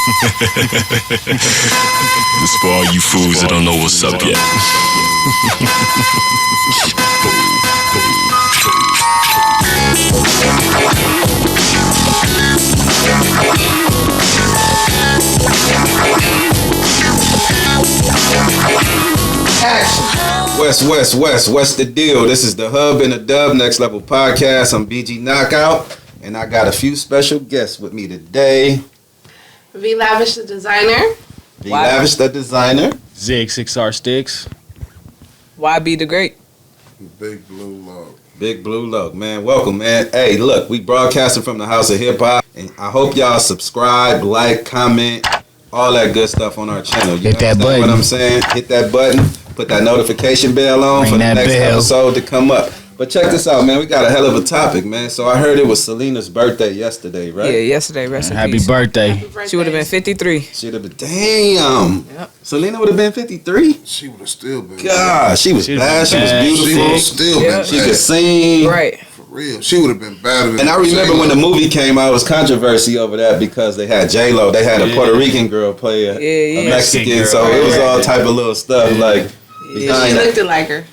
This for all you fools that don't know what's up yet. What's the deal? This is the Hub and the Dub Next Level Podcast. I'm Bg Knocc Out, and I got a few special guests with me today. Vee Lavish, the designer. Vee Lavish, the designer. Z6R Sticcs. YB the Great. Big Blue Love. Big Blue Love, man. Welcome, man. Hey, look, we broadcasting from the House of Hip Hop, and I hope y'all subscribe, like, comment, all that good stuff on our channel. You Hit that understand button. what I'm saying? Hit that button. Put that notification bell on Ring for the that next bell. episode to come up. But check this out, man. We got a hell of a topic, man. So I heard it was Selena's birthday yesterday, right? Yeah, yesterday. Rest in Happy peace. birthday. She would have been 53. She'd have been, damn. Yep. Selena would have been 53? She would have still been. God, she was She'd bad. She was been bad. She beautiful. would have still Yeah. been. She bad. could sing. Right. For real. She would have been better than. And I remember when the movie came out, it was controversy over that because they had J-Lo. They had a Yeah. Puerto Rican girl play a Yeah. Mexican. Mexican girl. So it was Right. all type of little stuff like She behind that. looked it like her.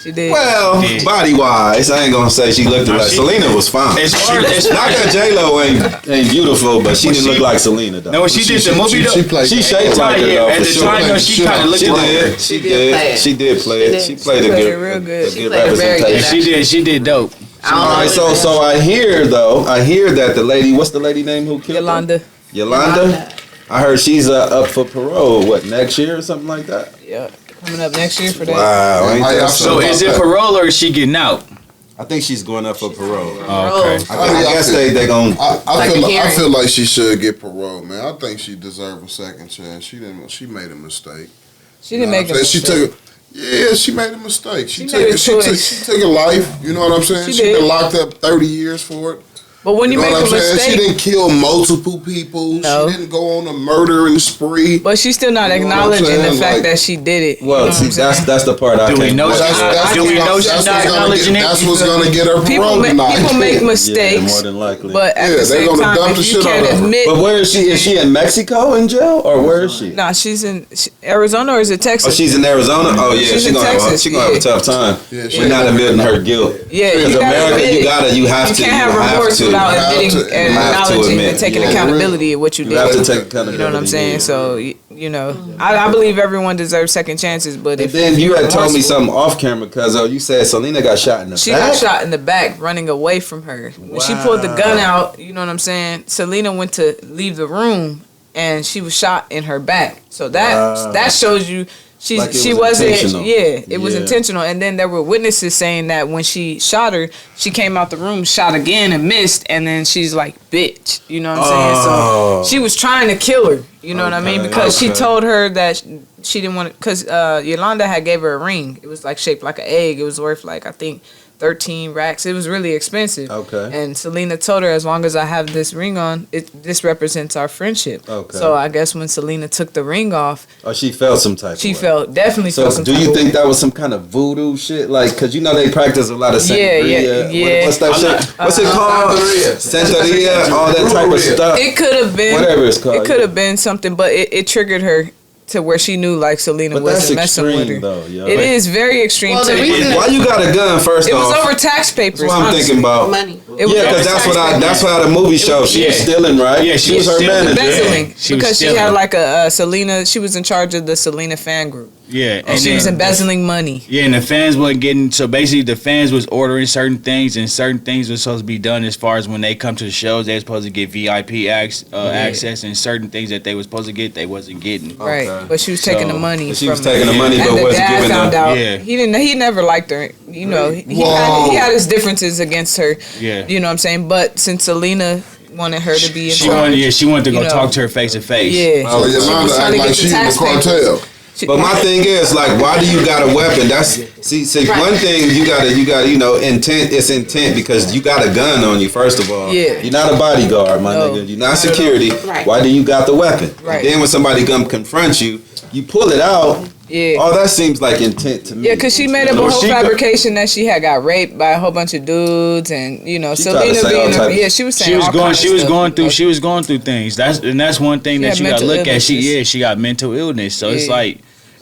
She did. Well, Yeah. body-wise, I ain't gonna say she looked like she- Selena was fine. As far as Not that J-Lo ain't beautiful, but she didn't look like Selena though. no, when she did the movie though. She played. She shaped like her though, At for the sure. time, though, she kind of looked She like her. did. She She did play did. it. She did play it. She played a She played good, it real good. a She good played it very good. representation. She did dope. I don't All know. right, so I hear that the lady, what's the lady name who killed her? Yolanda. Yolanda. I heard she's up for parole. What, next year or something like that? Yeah. Coming up next year for that. Wow, ain't How that y'all So something? is it parole or is she getting out? I think she's going up for parole. Oh, okay. I guess they gonna. I hearing. feel like she should get parole, man. I think she deserved a second chance. She didn't. She made a mistake. She didn't You know make a what I'm saying? mistake. She made a mistake. She She took made a it. She took choice. a life. You know what I'm saying? She She did. been locked up 30 years for it. But when you know make what a I'm saying? She mistake, didn't kill multiple people. No. She didn't go on a murdering spree. but she's still not You know what I'm acknowledging the saying? fact Like- that she did it. You know Well, what see, I'm saying? that's the part I Do we can't. know believe. Do we know she's not acknowledging it? That's what's gonna get her People parole tonight. make Yeah, mistakes, more than likely. but at Yeah, the they same gonna time, dump the if you shit can't on her. admit, But where is she? Is she in Mexico in jail, or where is she? nah, she's in Arizona or is it Oh, Texas? she's in Arizona. Oh yeah, She's she in gonna have Texas, she gonna have a tough time. Yeah, she We're not admitting her guilt. Yeah, Because you gotta America, admit it. you have You to, can't have you have remorse to. without You have admitting to- and you have to acknowledging admit. and taking Yeah. accountability of what you You have to did. take accountability. You know what I'm saying? yeah. So you know, I believe everyone deserves second chances, but And if then you you're had told me remorseful- something off camera because you said Selena got shot in the She back. got shot in the back running away from her. When she pulled the gun out, you know what I'm saying? Selena went to leave the room and she was shot in her back. So that shows you Like it she was wasn't intentional. it was Yeah. intentional. And then there were witnesses saying that when she shot her, she came out the room, shot again and missed, and then she's like, bitch. You know what I'm saying? Oh. So she was trying to kill her. You know what I mean? Okay, Because she okay. told her that she didn't want to, because Yolanda had gave her a ring. It was like shaped like an egg. It was worth like, I think, 13 racks. It was really expensive. Okay. And Selena told her, as long as I have this ring on, this represents our friendship. Okay. So I guess when Selena took the ring off, Or she felt some type she of way. felt definitely So felt some do type you of think way. that was some kind of voodoo shit? Like, because you know they practice a lot of Santeria. yeah. What's that shit? What's it called? Santeria, all that type of stuff. It could have been Whatever it's called. It could have been something, but it triggered her to where she knew like Selena But that's wasn't messing with her. extreme, though, yo. It is very extreme. Well, to the reason Why you got a gun first it off? was over tax papers. That's what I'm honestly. thinking about. Money. It was Yeah, over because that's tax what papers. that's how the movie showed. She was Yeah. stealing, right? Yeah, she was her stealing. manager. Embezzling She was because she stealing. had like a Selena. She was in charge of the Selena fan group, Yeah, and she was embezzling money. Yeah, and the fans wasn't getting. So basically, the fans was ordering certain things, and certain things were supposed to be done as far as when they come to the shows, they were supposed to get VIP access, and certain things that they were supposed to get, they wasn't getting. Right, Okay. but she was taking the So- money. She from was taking the her. money, And but the wasn't dad giving found them. out. Yeah. He never liked her. You know, Whoa. he had his differences against her. Yeah. You know what I'm saying? But since Selena wanted her to be in She charge, wanted, she wanted to go You know. talk to her face to face. yeah. So She was Yolanda trying act to like get she the in the tax papers. cartel. But my thing is, like, why do you got a weapon? That's see, Right. one thing you gotta, intent. It's intent because you got a gun on you. First of all, Yeah. you're not a bodyguard, my No. nigga. You're not security. Right. Why do you got the weapon? Right. Then when somebody come confront you, you pull it out. Yeah. All that seems like intent to me. Yeah, because she made up a No, whole she fabrication that she had got raped by a whole bunch of dudes, and She tried to Selena say all types- yeah, she was saying She was all going. kinds She of was stuff, going you through. know. She was going through things. That's one thing She that had you got to mental look at. illnesses. She got mental illness. So it's Yeah. like,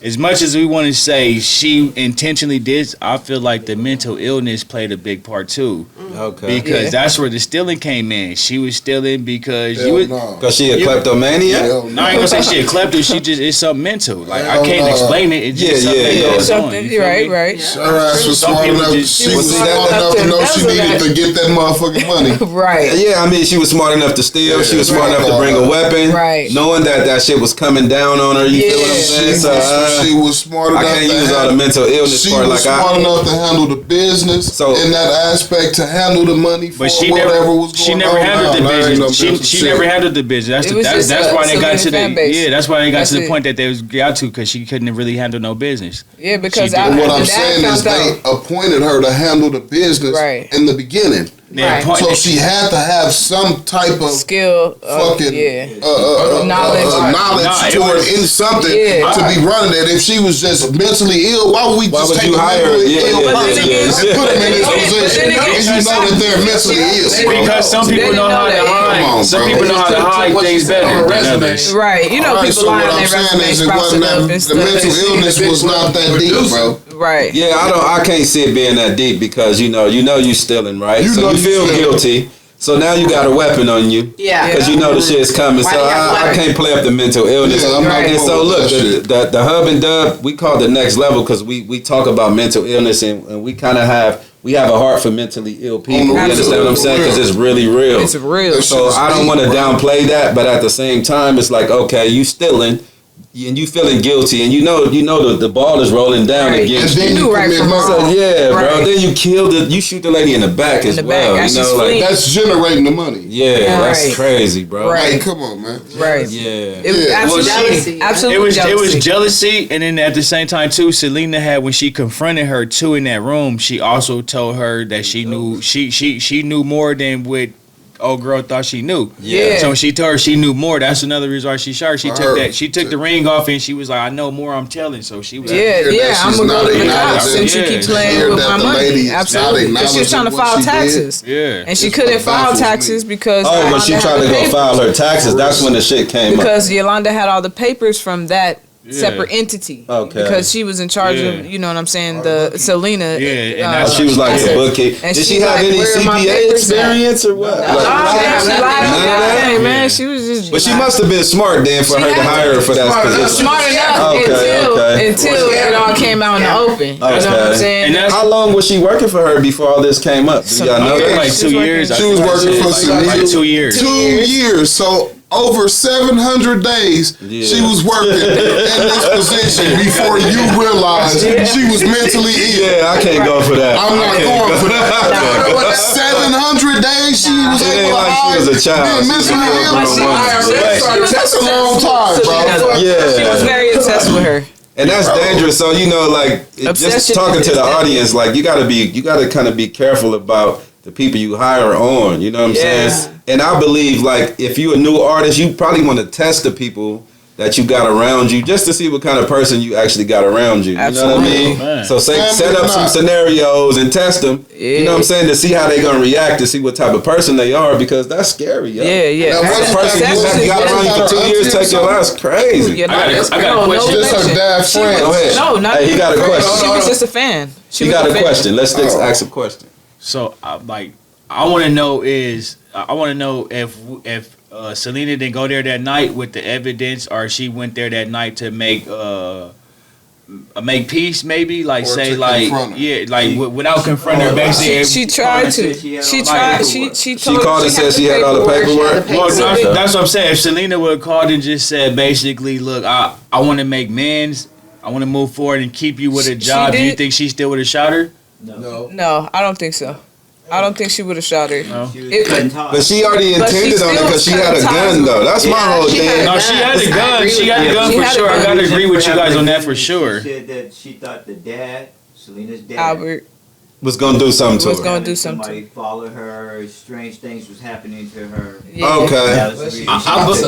as much as we want to say she intentionally did, I feel like the mental illness played a big part too. Okay. Because Yeah. that's where the stealing came in. She was stealing because Hell you would. no. Because she a You- kleptomaniac? Hell No, I ain't gonna say she a klepto. She just it's something mental. Like I Hell can't no. explain it. It's just Yeah, something yeah, that yeah. goes on. Something, You you're feel right, me? right. Her ass was Some smart people enough. just- She Well, was see, smart that- enough to know she embezzle needed that. to get that motherfucking money. Right. Yeah, I mean, she was smart enough to steal. She was smart enough to bring a weapon. Right. Knowing that shit was coming down on her. You feel what I'm Yeah. saying? So, She was smart enough. I can't to use all handle- the mental illness She part. was Like smart I, enough to handle the business So- in that aspect to handle the money for But she whatever never, was going she never on. handled the Nah, there ain't no business. business She shit. never handled the business. It was That's just why they got Selena to the fan base. that's why they got That's to the it. point that they was got to because she couldn't really handle no business. Yeah, because She did. What I'm the dad saying is found they out. appointed her to handle the business Right. in the beginning. They Right. appointed- So she had to have some type of Skill, fucking yeah. knowledge Nah, it toward was- in something Yeah. to be running it. If she was just mentally ill, why would we Why just would take you a hire her? mentally Yeah, ill yeah, person yeah, yeah. and put them in this But then position? again- And you know that they're mentally ill. Because some They people didn't know how know to that. hide. Come on, Some bro. people know how to hide things better than others. Right. You know, All right, people so lie what on I'm their saying resume, is it sprouting wasn't up that and the stuff. mental illness was not that deep, bro. Right. yeah, I can't see it being that deep because you stealing, right? You So know you you feel stealing. guilty. So now you got a weapon on you. Yeah. Because you know the shit's coming. Why So do you have a I weapon? can't play up the mental illness. Yeah, I'm not And going so with look, that shit. the hub and dub, we call the next level because we talk about mental illness and we kind of have a heart for mentally ill people. You understand what I'm saying? Because it's really real. It's real. So I don't want to downplay that, but at the same time, it's like, okay, you stealing, and you feeling guilty, and you know the ball is rolling down Right. And against then you. you right commit from murder. wrong. Yeah, bro. Right. Then you shoot the lady in the back as the well. back, as You know, she's like fleeing. That's generating the money. yeah, that's Right. crazy, bro. Right. Hey, come on, man. Right. Yeah. It was Yeah. absolutely, Jealousy. absolutely It was jealousy. jealousy, and then at the same time too, Selena had when she confronted her too in that room. She also told her that she knew she knew more than what old girl thought she knew. Yeah. So she told her she knew more. That's another reason why she shot her. She I took heard. that. She took the ring off, and she was like, "I know more. I'm telling." So she was. Yeah, hear that yeah, I'm she's gonna go not to the acknowledging- cops since you Yeah. keep Hear playing with that my the money. lady is not Absolutely, because she was trying to acknowledging file what she did. taxes, Yeah. and she It's couldn't what file baffles me. taxes because Oh, when Yolanda she had tried the to go papers. file her taxes, that's when the shit came up. Because Yolanda had all the papers from that Yeah. separate entity. Okay. Because she was in charge Yeah. of, you know what I'm saying, the Selena. Yeah, and Oh, that's she was like the assets. bookkeeper. And Did she she have like, any where are my CPA papers at? experience or what? Oh, Like, man, she lied None on of that? everything, man. Yeah. She was just. But she must have been smart then for She her to had hire to her for that position. smart enough Okay, okay. until it all came out in the open. You know what I'm Okay. saying? And that's How long was she working for her before all this came up? Do y'all know that? like 2 years. I She was think working that's for it. Selena. Like 2 years. 2 years. So over 700 days, Yeah. she was working in this position before you realized she was mentally ill. Yeah, I can't go for that. I'm not I can't going go- for that. 700 days she was It able ain't to like she was a child. being mentally She was ill. a grown woman. That's a long time, bro. Yeah. She was very obsessed with her. And that's dangerous. So like just Obsession talking to is the deadly. audience, like you gotta kind of be careful about the people you hire on. You know what I'm Yes. saying? And I believe like if you're a new artist, you probably want to test the people that you got around you just to see what kind of person you actually got around you. You know what I Absolutely. mean? Man. So set up some scenarios and test them. You know what I'm saying? To see how they gonna react, to see what type of person they are, because that's scary. Yo. Yeah, yeah. Now, what's That person you got around you for 2 years, take your life. That's crazy. I got a question. Just her dad friend. Go ahead. No, not Hey, he got a She question. was just a fan. She He was got a fan. question. Let's Oh. ask a question. So I want to know if Selena didn't go there that night with the evidence, or she went there that night to make peace, maybe like Or say to like confront her. yeah, like without confronting her, basically. She tried to. She tried. She told her called and said she had all the She paperwork. had the Well, paperwork. that's what I'm saying. If Selena would have called and just said, basically, look, I want to make amends. I want to move forward and keep you with a job. Do you did. think she still would have shot her? No, I don't think so. I don't think she would have shot her. No. But she already But she intended on it still because she had a cut ties gun, though. That's my Yeah, whole she thing. had No, she had the gun. She got the gun She for had a sure. I gun. gotta agree with you guys on that for sure. She said that she thought the dad, Selena's dad, Albert Was gonna do something was to her. gonna do somebody something. follow Oh, her. Strange things was happening to her. Yeah. Okay. That was the reason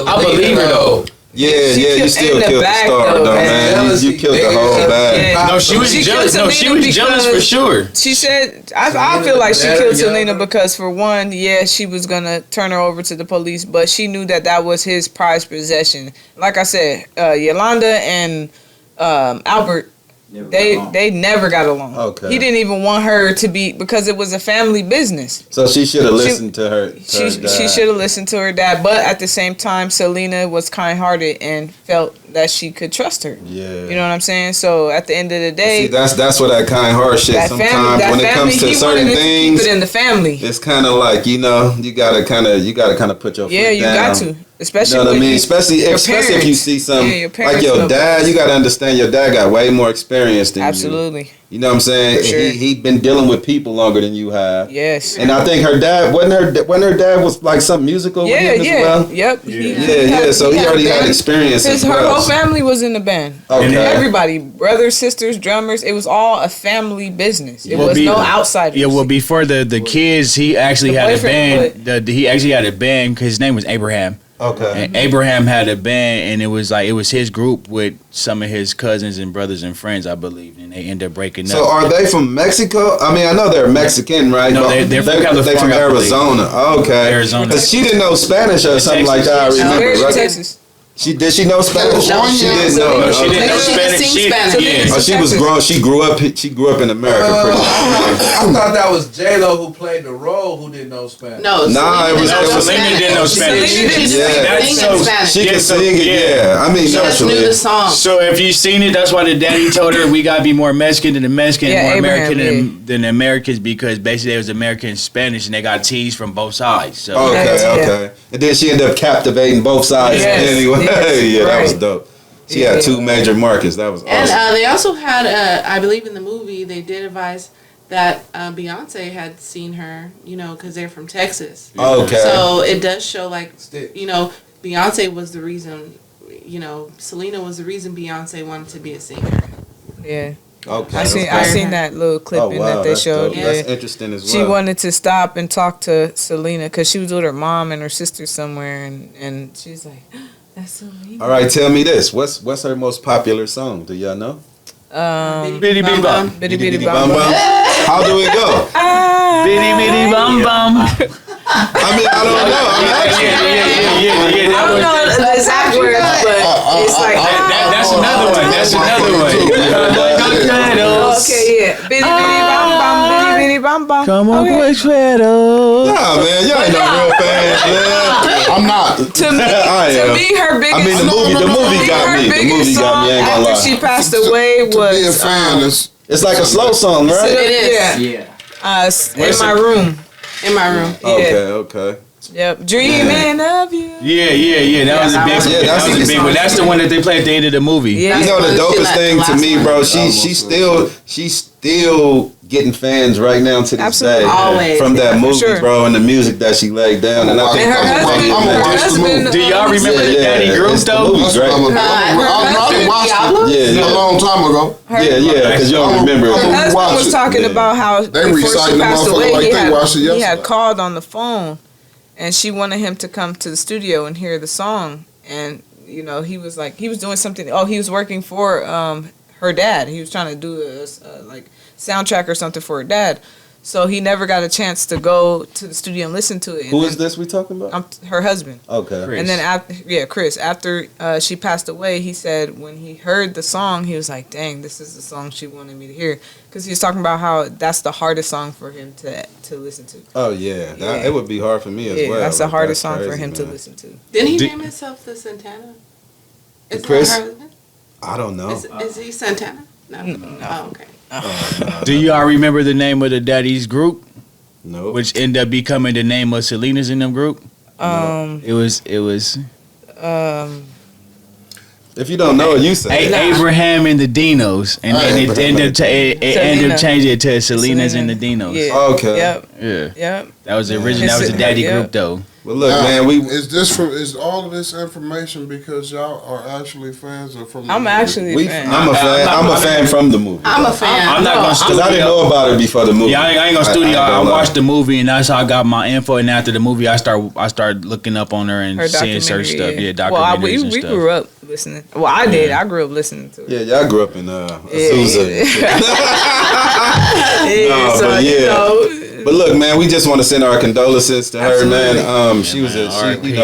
I believe her though. Yeah, She you killed- still in the killed the bag, star, though, though, man. man. You killed the whole bag. Yeah. No, she was She jealous. killed No, she Selena was jealous for because- sure. She said, I feel like she killed Selena because, for one, yeah, she was going to turn her over to the police, but she knew that was his prized possession. Like I said, Yolanda and Albert, they never got along. Okay. He didn't even want her to be, because it was a family business. So she should have listened to her. She should have listened to her dad, but at the same time, Selena was kind-hearted and felt that she could trust her. Yeah. You know what I'm saying? So at the end of the day, See, that's what that kind heart shit. that Sometimes family, when it comes to he certain wanted to things, keep it in the family. it's kind of like you gotta kind of put your foot Yeah, you down. got to, especially You know what I with mean? Especially your if you parents. see something Yeah, your like parents your know dad. You got to understand your dad got way more experience than you. Absolutely. You know what I'm saying? For sure. He been dealing with people longer than you have. Yes. And I think her dad when her dad was like something musical Yeah, with him yeah. as well. Yep. Yeah. So he already had experience as Her well. whole family was in the band. Okay. Everybody, brothers, sisters, drummers. It was all a family business. It was no outsiders. Yeah, well, before the kids, he actually The had a boyfriend band. He actually had a band because his name was Abraham. Okay. And Abraham had a band, and it was his group with some of his cousins and brothers and friends, I believe, and they ended up breaking So up. are they from Mexico? I mean, I know they're Mexican, right? No, But they're from California, They from I believe. Arizona. Okay. Arizona. Because she didn't know Spanish or something like that. I Texas. remember. Where's Right? Texas? Did she know Spanish? No, She didn't know. No, she Okay. didn't know She could Spanish. sing Spanish. Yeah. Oh, she grew up in America pretty much. I thought that was J-Lo who played the role who didn't know Spanish. No, Nah, it was- Selena it was- Selena didn't know Spanish. Selena didn't Yeah. sing So- in Spanish. She Yeah, could so- sing it, yeah. yeah. I mean, She just knew naturally. the song. So if you've seen it, that's why the daddy told her we gotta be more Mexican than the Mexican, Yeah, more Abraham, American than the Americans, because basically they was American and Spanish, and they got teased from both sides. So Okay, Yeah. okay. And then she ended up captivating both sides Yes, anyway. yes, Yeah, that was right. dope. She had two major markets. That was And awesome. they also had, I believe in the movie, they did advise that Beyonce had seen her, because they're from Texas. Okay. So it does show, like, Sticcs. Beyonce was the reason, Selena was the reason Beyonce wanted to be a singer. Yeah. Okay. I seen that little clipping that they that's showed. dope. Yeah. That's interesting as well. She wanted to stop and talk to Selena because she was with her mom and her sister somewhere, and she's like, "That's Selena." All right, tell me this. What's her most popular song? Do y'all know? Bitty bitty bum. Bitty bitty bum bum. How do it go? Bitty bitty bum bum. I mean, I don't know. I'm asking. Yeah. I don't know the exact words, but it's like That's another one. That's another one. okay, yeah. Bitty bitty bum bum, bitty bitty bum bum. Come on, Okay. quick sweater. Nah, man, y'all ain't no real fans, man. I'm not. To me, I am. her biggest. I mean, the movie got me. The movie got me. I ain't gonna lie. After she passed away To be a was fan is It's like a slow song, right? It is. Yeah. Yeah. In my room. In my room. Okay. Yep. Dreaming of you. Yeah. That was a big one. Yeah, That that's was a big one. That's the one that they play at the end of the movie. Yeah. You know the That's dopest the thing to last me, one. bro. She's still getting fans right now to this Absolutely. day Always. from that movie, sure. bro, and the music that she laid down. And I think And her that's husband. what I'm Her gonna watch the husband. movie. Do y'all remember the Daddy group it's the though? movie, right? I didn't watch Diablo? it Yeah, a long time ago. yeah, because you don't remember I'm it. Her gonna husband watch was it. talking Yeah. about how They before she reciting the passed motherfucker away, like they watched it he had yesterday. called on the phone, and she wanted him to come to the studio and hear the song. And he was doing something. Oh, he was working for her dad. He was trying to do a like soundtrack or something for her dad. So he never got a chance to go to the studio and listen to it. And Who then- is this we talking about? Her husband. Okay. Chris. And then Chris. After she passed away, he said when he heard the song, he was like, "Dang, this is the song she wanted me to hear." Because he was talking about how that's the hardest song for him to listen to. Oh yeah, Yeah. it would be hard for me as well. That's the Like, hardest that's song for crazy, him to man. listen to. Didn't he Do- name himself the Santana? The Is that Chris? her husband? I don't know. Is he Santana? No. Oh, okay. Do y'all remember the name of the Daddy's group, No. which ended up becoming the name of Selena's in them group? It was If you don't know it, you say. it. Abraham and the Dinos, and then it ended up changing it to Selena's and the Dinos. Yeah. Okay. Yep. Yeah. Yep. That was the original. That was the Daddy Yep. group though. Well, look, Now, man, is all of this information because y'all are actually fans or from? I'm actually a fan. I'm a fan. I'm a fan from the movie. I'm a fan. I'm not gonna Because studio. I didn't know about it before the movie. Yeah, I ain't gonna studio. ain't I gonna lie. watched the movie and that's how I got my info. And after the movie, I started looking up on her and Her seeing certain stuff. Yeah, documentaries Well, we and stuff. grew up listening. Well, I did. I grew up listening to it. Yeah, y'all grew up in Azusa. Yeah, so, but you yeah. know, But look, man, we just want to send our condolences to her, Absolutely. man. She was man.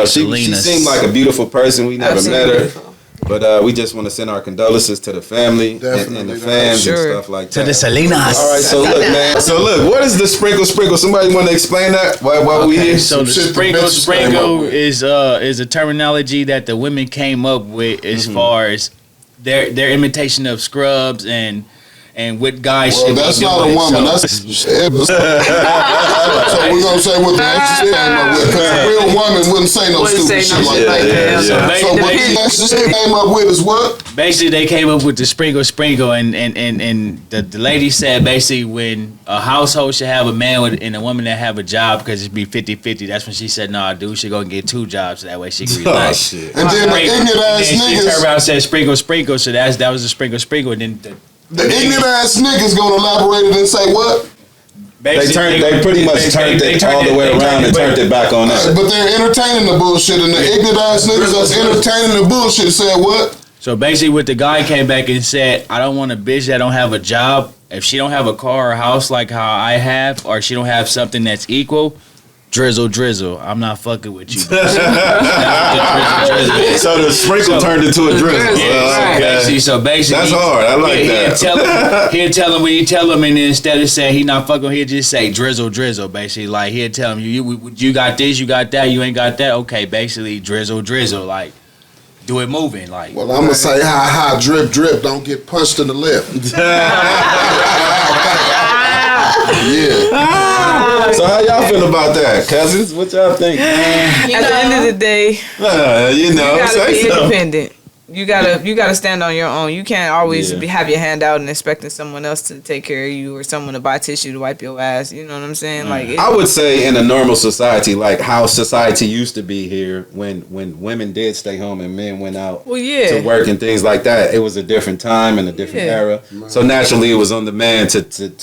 she Selena. seemed like a beautiful person. We never met her. But we just want to send our condolences to the family and the Definitely. fans Sure. and stuff like that. To the Selenas. All right, so look, man. So look, what is the sprinkle? Somebody want to explain that? Why we here? So the shit the sprinkle bitches came up with. is a terminology that the women came up with as far as their imitation of scrubs and what guys Well, should that's be not doing. a woman. So- That's so we're gonna say what the exes came up with. Because a real woman wouldn't say no Wouldn't stupid say shit no like shit that. like that. So So what basically- the exes came up with is what? Basically, they came up with the sprinkle, and the lady said basically when a household should have a man and a woman that have a job because it'd be 50-50. That's when she said, "No, dude should go and get 2 jobs so that way she can Oh relax." shit. And then the Sprinkle. ignorant And ass then she turned niggas, around and said sprinkle. So that was the sprinkle, and then the ignorant ass niggas gonna elaborate it and say what? They pretty much turned it all the way around and turned it back on us. But they're entertaining the bullshit, and the ignorant ass niggas that's entertaining the bullshit said what? So basically, what the guy came back and said, I don't want a bitch that don't have a job. If she don't have a car or house like how I have, or she don't have something that's equal, drizzle. I'm not fucking with you. Drizzle. So the sprinkle turned into a drizzle. Okay. So basically, That's hard. I like that. He'll tell him when you tell him, and then instead of saying he not fucking, he'll just say drizzle. Basically, like he'll tell him you got this, you got that, you ain't got that. Okay, basically drizzle. Like do it moving. Like Well, I'm gonna say hi, drip, don't get punched in the lip. Yeah. So how y'all feel about that, cousins? What y'all think? at the end of the day, You know, you gotta say be something. independent. You gotta stand on your own. You can't always Yeah. have your hand out and expecting someone else to take care of you or someone to buy tissue to wipe your ass. You know what I'm saying? Like I would say in a normal society, like how society used to be here, when women did stay home and men went out well, yeah. to work and things like that, it was a different time and a different Yeah. era. So naturally, it was on the man to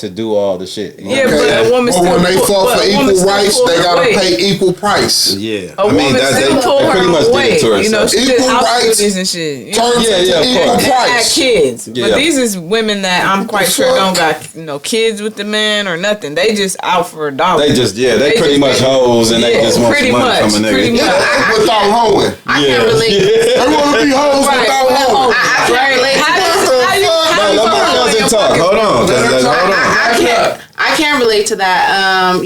do all the shit. You know Yeah, what I'm but saying? a woman Or still when they pull- fought but for a woman equal still rights, pull they her gotta weight. pay equal price. Yeah, A woman still pull her pretty much own did it weight. to herself. You know, she did Equal house rights duties and shit. You know? Turns Yeah, into of equal course. And had price. kids, Yeah. but these is women that I'm quite the sure fuck? don't got kids with the man or nothing. They just out for a dollar. They just they pretty just- much hoes and they Yeah, just want pretty some money much, from a nigga. pretty much. Yeah, without hoeing. I can't relate. They wanna be hoes Right. without hoeing. I can't relate to that. No, let my cousin talk. Hold on. I can't relate to that.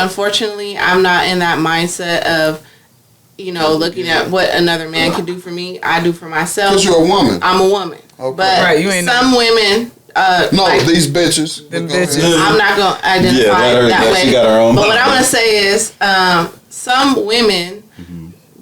Unfortunately, I'm not in that mindset of, looking at what another man can do for me. I do for myself. Cause you're a woman. I'm a woman. Okay. But Right, you ain't some women, No, like, these bitches. Them Go ahead. bitches. I'm not going to identify that way. She got her own. But what I want to say is, some women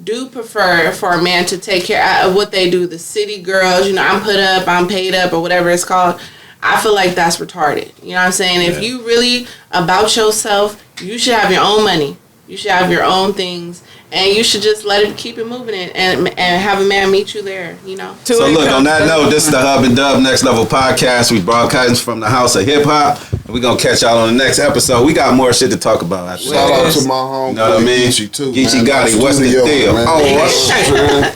do prefer for a man to take care of what they do. The city girls, I'm put up, I'm paid up, or whatever it's called. I feel like that's retarded. You know what I'm saying? If you really about yourself, you should have your own money. You should have your own things. And you should just keep it moving and have a man meet you there, So look, on that note, this is the Hub and Dub Next Level Podcast. We broadcasting from the House of Hip Hop. And we're going to catch y'all on the next episode. We got more shit to talk about after Shout out that. to my home. You know what I mean? Geechee too. Geechee man. Gotti, what's the Studio, deal? man. Oh,